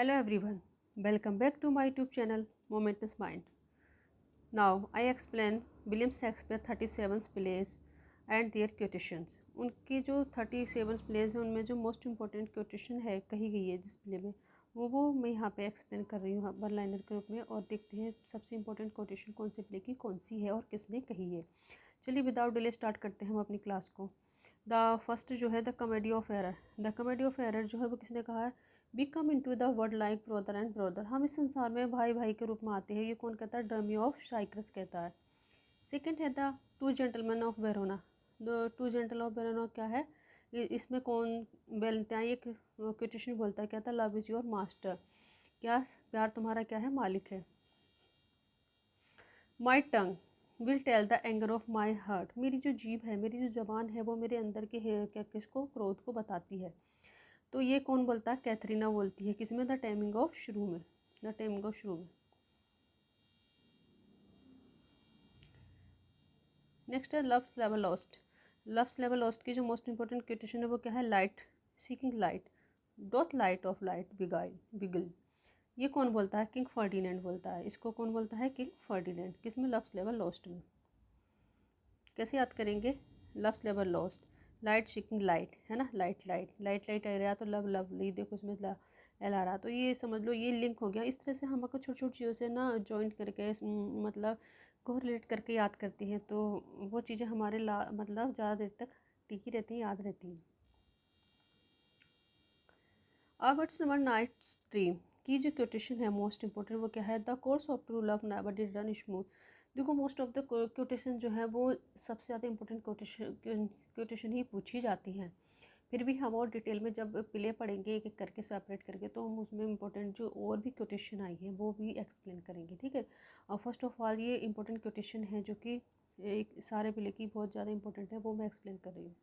Hello everyone, welcome back to my YouTube channel Momentous Mind. Now I explain William Shakespeare 37 plays and their quotations. उनके जो 37 plays हैं उनमें जो most important quotation है कही गई है जिस प्ले में वो मैं यहाँ पे एक्सप्लेन कर रही हूँ वन लाइनर के रूप में। और देखते हैं सबसे इम्पोर्टेंट quotation कौन से प्ले की कौन सी है और किसने कही है। चलिए विदाउट डिले स्टार्ट करते हैं हम अपनी क्लास को। द फर्स्ट जो है the comedy of error. The comedy of error जो है वो किसने कहा है? We come in to the world like brother and brother. हम इस संसार में भाई भाई के रूप में आते हैं। ये कौन कहता है? ड्रमी ऑफ साइक्रस कहता है। सेकंड है the two gentleman of Verona. The two gentle of Verona क्या है? इसमें कौन बोलते हैं? एक क्वेश्चन बोलता है, क्या था? Love is your master. क्या प्यार तुम्हारा क्या है? मालिक है। My tongue will tell the anger of my heart. मेरी जो जीभ है, मेरी जो जबान है, वो मेरे अंदर के क्या किसको? क्रोध को बताती है। तो ये कौन बोलता है? कैथरीना बोलती है। किसमें? द टेमिंग ऑफ श्रू में। द टेमिंग ऑफ श्रू में। नेक्स्ट है लव्स लेवल लॉस्ट। लव्स लेवल लॉस्ट की जो मोस्ट इंपॉर्टेंट क्वेश्चन है वो क्या है? Light seeking light doth light of light beguile beguile. ये कौन बोलता है? किंग फर्डिनेंड बोलता है। इसको कौन बोलता है? King Ferdinand. किसमें? लव्स लेवल लॉस्ट में। कैसे याद करेंगे? लव्स लेवल लॉस्ट, लाइट सीकिंग लाइट है ना, लाइट लाइट लाइट लाइट आ रहा तो लव लवली, देखो उसमें एल आ रहा, तो ये समझ लो ये लिंक हो गया। इस तरह से हम आपको छोटी छोटी चीज़ों से ना जॉइंट करके मतलब को रिलेट करके याद करती हैं, तो वो चीज़ें हमारे मतलब ज़्यादा देर तक टिकी रहती हैं, याद रहती हैं। अब इट्स नंबर नाइट स्ट्रीम की जो क्वेश्चन है मोस्ट इंपॉर्टेंट वो क्या है? The course of true love never did run smooth. देखो मोस्ट ऑफ द क्वेश्चन जो है वो सबसे ज़्यादा इंपॉर्टेंट क्वेश्चन ही पूछी जाती हैं। फिर भी हम और डिटेल में जब प्ले पढ़ेंगे एक एक करके सेपरेट करके, तो हम उसमें इंपॉर्टेंट जो और भी क्वेश्चन आई है वो भी एक्सप्लेन करेंगे, ठीक है। और फर्स्ट ऑफ ऑल ये इंपॉर्टेंट क्वेश्चन है जो कि एक सारे प्ले की बहुत ज़्यादा इंपॉर्टेंट है, वो मैं एक्सप्लेन कर रही हूँ।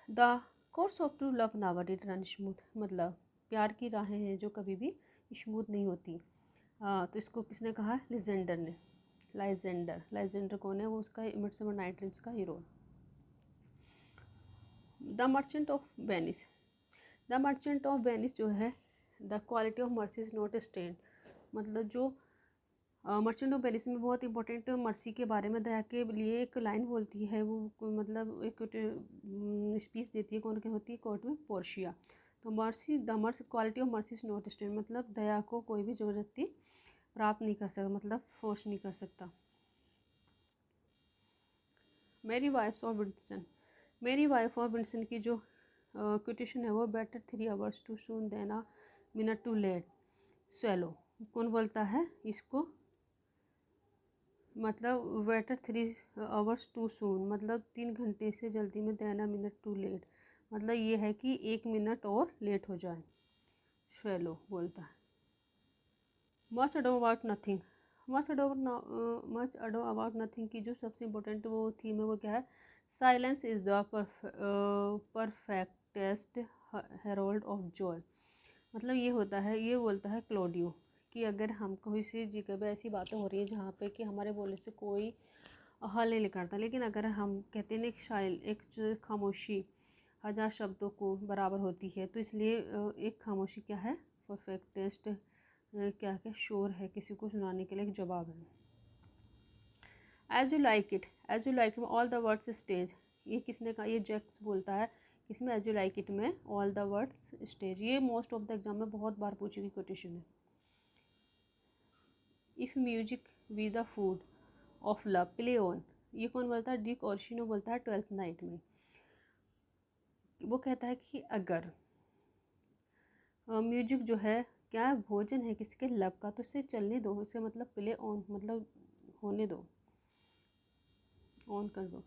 The course of true love never did run smooth, मतलब प्यार की राहें हैं जो कभी भी स्मूथ नहीं होती। तो इसको किसने कहा? लिजेंडर ने। लाइजेंडर, लाइजेंडर कौन है? वो उसका मिडसमर नाइट ड्रीम्स का hero. The merchant of Venice. The merchant of Venice जो है, the quality of mercy is not stain, मतलब जो मर्चेंट ऑफ वेनिस में बहुत इंपॉर्टेंट मर्सी के बारे में, दया के लिए एक लाइन बोलती है, वो मतलब एक स्पीच देती है, कौन क्या होती है कोर्ट में? पोर्शिया। तो mercy the quality of mercy is not stain, मतलब दया को कोई भी ज़बरदस्ती प्राप्त नहीं कर सकता, मतलब फोर्स नहीं कर सकता। Merry wife of Windsor. Merry wife of Windsor की जो क्वेश्चन है वो, better 3 hours too soon then a minute too late swallow. कौन बोलता है इसको? मतलब बेटर 3 आवर्स टू सून, मतलब 3 घंटे से जल्दी में, then a minute too late, मतलब ये है कि 1 मिनट और लेट हो जाए, स्वेलो बोलता है। Much ado about nothing. Much ado about nothing की जो सबसे इम्पोर्टेंट वो थीम है वो क्या है? Silence is the perfectest herald of joy. मतलब ये होता है, ये बोलता है क्लोडियो कि अगर हम कोई सी जगह ऐसी बातें हो रही हैं जहाँ पे कि हमारे बोलने से कोई हल नहीं निकलता, लेकिन अगर हम कहते हैं एक जो खामोशी 1000 शब्दों को बराबर होती है, तो इसलिए एक खामोशी क्या है? परफेक्टेस्ट क्या क्या शोर है, किसी को सुनाने के लिए एक जवाब है। As you like it, as you like में ऑल द वर्ड्स स्टेज, ये किसने कहा? ये जैक्स बोलता है। किसमें? एज यू लाइक इट में ऑल द वर्ड्स स्टेज। ये मोस्ट ऑफ द एग्जाम में बहुत बार पूछी गई क्वेश्चन है। If music we the food of love play on, ये कौन बोलता है? डिक ओर्शिनो बोलता है 12th नाइट में। वो कहता है कि अगर म्यूजिक जो है क्या है? भोजन है किसके? लव का, तो उसे चलने दो, उसे मतलब प्ले ऑन, मतलब होने दो, ऑन कर दो।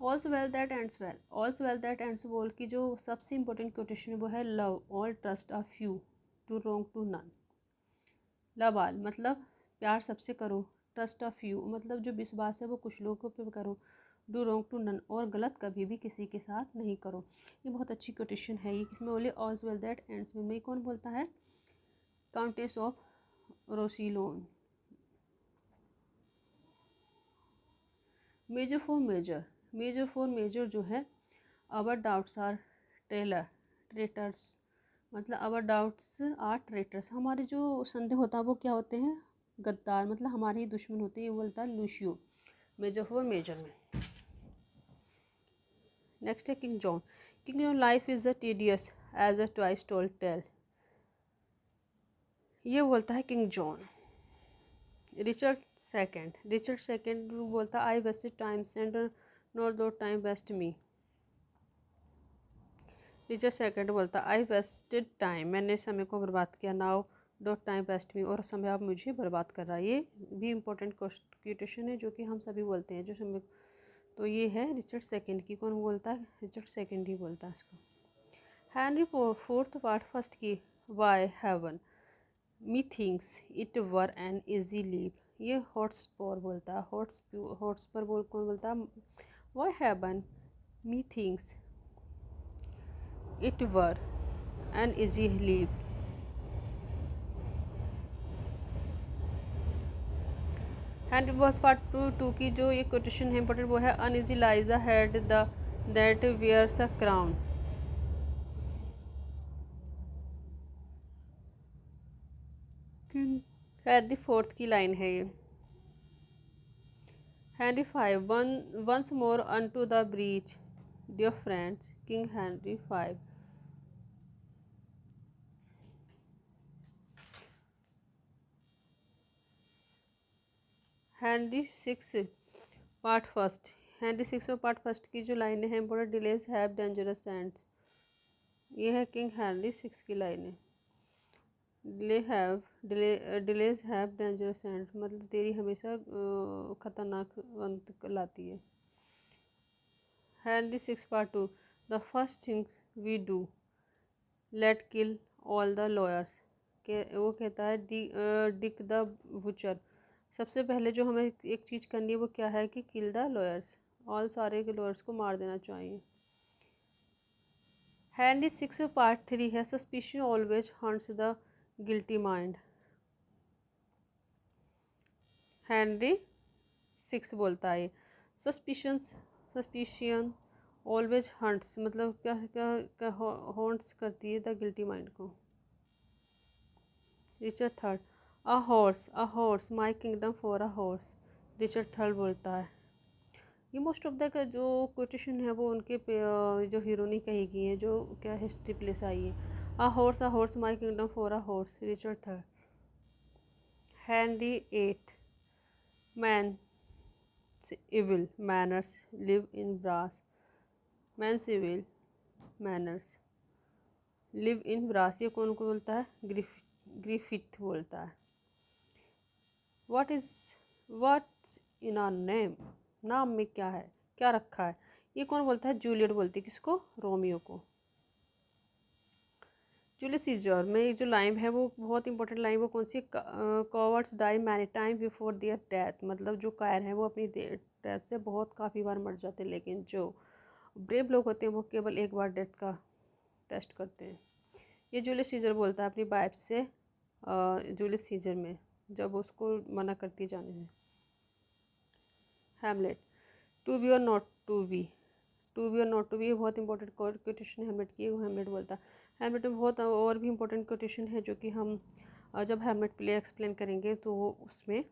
All's well that ends well, all's well that ends well की जो सबसे इंपॉर्टेंट क्वेश्चन है वो है love all trust a few do wrong to none. Love all मतलब प्यार सबसे करो, ट्रस्ट अ फ्यू मतलब जो विश्वास है वो कुछ लोगों पे करो, डू रॉन्ग टू नन और गलत कभी भी किसी के साथ नहीं करो। ये बहुत अच्छी क्वेश्चन है। ये किसमें बोले? ऑल्स वेल दैट एंड्स में कौन बोलता है? Countess of Roussillon. Measure for measure, measure for measure जो है, our doubts are tailor traitors मतलब आवर डाउट्स आर ट्रेटर्स, हमारे जो संदेह होता है वो क्या होते हैं, गद्दार, मतलब हमारे ही दुश्मन होते हैं, ये बोलता है लूशियो मेजर फॉर मेजर में। नेक्स्ट है king John. King John life is a tedious as a twice told tale, ये बोलता है किंग जॉन। रिचर्ड सेकंड बोलता है I wasted times and not doth time waste me. Richard second बोलता है I wasted time, मैंने समय को बर्बाद किया, नाउ डोंट टाइम वेस्ट मी, और समय अब मुझे बर्बाद कर रहा है। ये भी इंपॉर्टेंट क्वेश्चन है जो कि हम सभी बोलते हैं जो समय, तो ये है रिचर्ड सेकंड की। कौन बोलता है, रिचर्ड सेकंड ही बोलता है इसको। हैनरी फोर्थ पार्ट फर्स्ट की why heaven me thinks it were an easy leap, ये हॉटस्पर बोलता है। हॉटस्पर बोल कौन बोलता है, why heaven me thinks it were an easy leap. Henry fourth part two की जो ये कोटेशन है इंपॉर्टेंट वो है uneasy lies the head the that wears a crown. Henry fourth की लाइन है ये। Henry five once more unto the breach dear friends, king Henry five. Henry six part first, Henry six और part first की जो लाइनें हैं important, delays have dangerous ends, ये है किंग हैनरी सिक्स की लाइनें। डिलेज हैव डेंजरस एंड, मतलब देरी हमेशा खतरनाक अंत लाती है। Henry six part two the first thing we do let kill all the lawyers, के वो कहता है डिक द बुचर, सबसे पहले जो हमें एक चीज़ करनी है वो क्या है कि किल द लॉयर्स, ऑल सारे के लॉयर्स को मार देना चाहिए। हैनरी सिक्स पार्ट थ्री है suspicion always hunts the guilty mind. Henry six बोलता है सस्पिशन ऑलवेज हंट्स, मतलब क्या क्या क्या हॉन्ट्स करती है द गिल्टी माइंड को। Richard third a horse my kingdom for a horse, Richard third बोलता है। ये मोस्ट ऑफ द जो कोटेशन है वो उनके जो हीरो ने कही गई है, जो क्या हिस्ट्री प्लेस आई है। A horse my kingdom for a horse, Richard third. Henry eight man evil manners live in brass, man's evil manners live in brass, ये कौन को बोलता है, ग्रिफिथ बोलता है। व्हाट्स इन आर नेम, नाम में क्या है, क्या रखा है, ये कौन बोलता है, जूलियट बोलती है, किसको, रोमियो को। जूलियस सीजर में जो लाइन है वो बहुत इंपॉर्टेंट लाइन, वो कौन सी, cowards die many time before their death, मतलब जो कायर हैं वो अपनी डेथ से बहुत काफ़ी बार मर जाते हैं, लेकिन जो ब्रेव लोग होते हैं वो केवल एक बार डेथ का टेस्ट करते हैं। ये जूलियस सीजर बोलता है अपनी वाइफ से, जूलियस सीजर में जब उसको मना करती जाने से। हैमलेट टू बी और not to be, to be और नॉट टू बी, ये बहुत इंपॉर्टेंट कोटेशन हैमलेट की, वो हैमलेट बोलता है। हैमलेट में बहुत और भी इंपॉर्टेंट कोटेशन है जो कि हम जब हैमलेट प्ले एक्सप्लेन करेंगे तो वो उसमें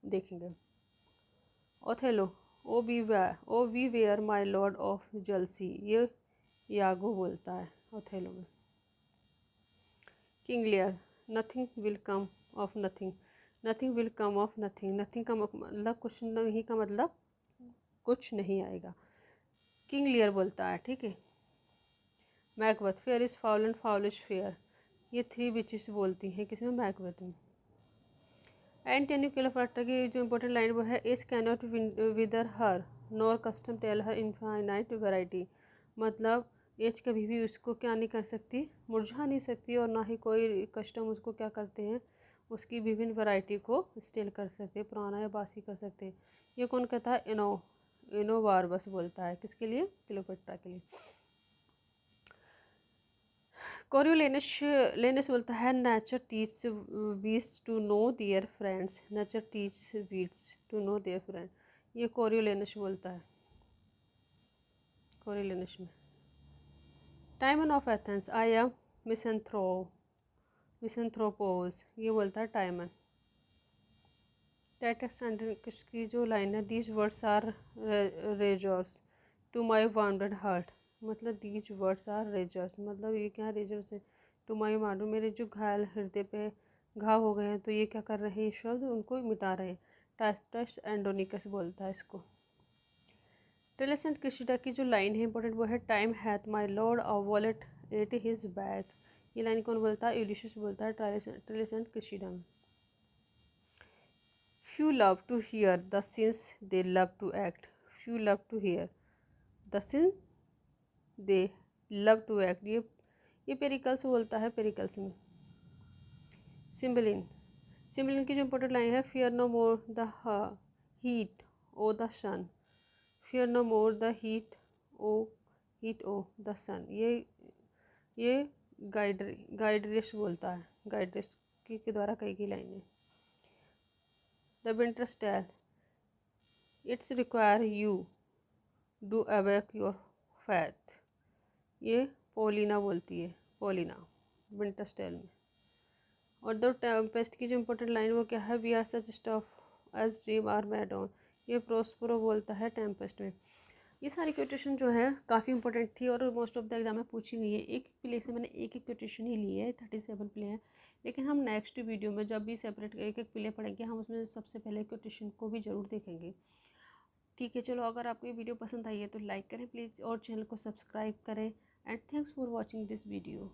देखेंगे। Othello O beware my lord of jealousy, ये यागो बोलता है ओथेलो में। King Lear nothing will come of nothing, nothing will come of nothing, nothing का मतलब कुछ नहीं का मतलब कुछ नहीं आएगा, किंग लियर बोलता है, ठीक है। मैकबथ fair is foul and foul is fair, ये थ्री विचेस बोलती हैं किसमें, मैकबथ में। एंटोनियो क्लीयोपेट्रा की जो इंपॉर्टेंट लाइन वो है is cannot wither her nor custom stale her infinite variety, मतलब एज कभी भी उसको क्या नहीं कर सकती, मुरझा नहीं सकती, और ना ही कोई कस्टम उसको क्या करते हैं, उसकी विभिन्न वैरायटी को स्टेल कर सकते, पुराना या बासी कर सकते। ये कौन कहता है, इनोवार्बस बोलता है, किसके लिए, क्लीयोपेट्रा के लिए। कोरियोलेनस बोलता है nature teach beasts to know their friends, nature teach beasts to know their friend, ये कोरियोलेनस बोलता है। कोरियोलेनस में Timon of Athens I am misanthropos, ये बोलता है टाइमन। टाइटस एंड्रिकस की जो लाइन है, these words are razors to my wounded heart, मतलब दीज वर्ड्स आर रेजर्स, मतलब ये क्या रेजर्स है, टू माई वाउंडेड, मेरे जो घायल हृदय पे घाव हो गए हैं, तो ये क्या कर रहे हैं, ये शब्द उनको मिटा रहे हैं। टाइटस एंड्रोनिकस बोलता है इसको। टेलेस एंड क्रिसिडा की जो लाइन है इंपॉर्टेंट, वो है time hath my lord a wallet at his back, ये लाइन कौन बोलता है, यूलिशस बोलता है टेलेस एंड क्रिसिडा में। Few love to hear the sins they love to act. Few love to hear the sins they love to act. ये Pericles बोलता है, पेरिकल्स में। सिम्बलिन, सिम्बलिन की जो इम्पोर्टेंट लाइन है, fear no more the heat o' the sun, fear no more the heat o' the sun, ये Guiderius बोलता है, गाइडरेस के द्वारा कही गई लाइन है। The winter star, it's require you do awake your faith, ये पोलिना बोलती है, पोलिना विंटर स्टाइल में। और द टेम्पेस्ट की जो इम्पोर्टेंट लाइन वो क्या है, we are such stuff as dream are made on, ये प्रोस्परो बोलता है टेम्पेस्ट में। ये सारी क्वेटेशन जो है काफ़ी इंपॉर्टेंट थी और मोस्ट ऑफ द एग्जाम में पूछी गई है। एक प्ले से मैंने एक क्वेटेशन ही ली है, 37 प्ले हैं, लेकिन हम नेक्स्ट वीडियो में जब भी सेपरेट एक प्ले पढ़ेंगे, हम उसमें सबसे पहले क्वेटेशन को भी ज़रूर देखेंगे। ठीक है, चलो, अगर आपको ये वीडियो पसंद आई है तो लाइक करें प्लीज़ और चैनल को सब्सक्राइब करें, and thanks for watching this video.